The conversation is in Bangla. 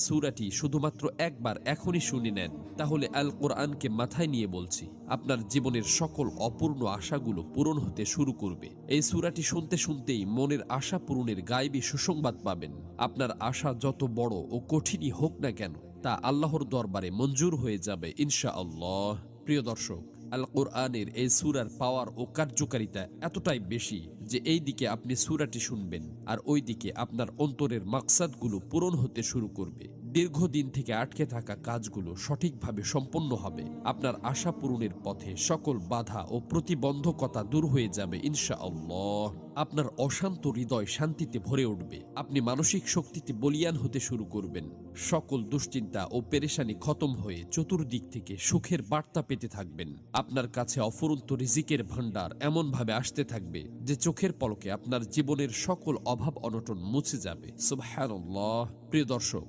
সূরাটি শুধুমাত্র একবার এখনই শুনে নেন, তাহলে আল কোরআনকে মাথায় নিয়ে বলছি, আপনার জীবনের সকল অপূর্ণ আশাগুলো পূরণ হতে শুরু করবে। এই সূরাটি শুনতে শুনতেই মনের আশা পূরণের গায়েবী সুসংবাদ পাবেন। আপনার আশা যত বড় ও কঠিনই হোক না কেন, তা আল্লাহর দরবারে মঞ্জুর হয়ে যাবে ইনশাআল্লাহ। প্রিয় দর্শক, আল কোরআনের এই সূরার পাওয়ার ও কার্যকারিতা এতটাই বেশি যে এই দিকে আপনি সূরাটি শুনবেন আর ওই দিকে আপনার অন্তরের মাকসাদগুলো পূরণ হতে শুরু করবে। দীর্ঘদিন থেকে আটকে থাকা কাজগুলো সঠিকভাবে সম্পন্ন হবে। আপনার আশা পূরণের পথে সকল বাধা ও প্রতিবন্ধকতা দূর হয়ে যাবে ইনশাআল্লাহ। আপনার অশান্ত হৃদয় শান্তিতে ভরে উঠবে। আপনি মানসিক শক্তিতে বলীয়ান হতে শুরু করবেন। সকল দুশ্চিন্তা ও পেরেশানি খতম হয়ে চতুর্দিক থেকে সুখের বার্তা পেতে থাকবেন। আপনার কাছে অফুরন্ত রিজিকের ভান্ডার এমনভাবে আসতে থাকবে যে চোখের পলকে আপনার জীবনের সকল অভাব অনটন মুছে যাবে। সুবহানাল্লাহ। প্রিয় দর্শক,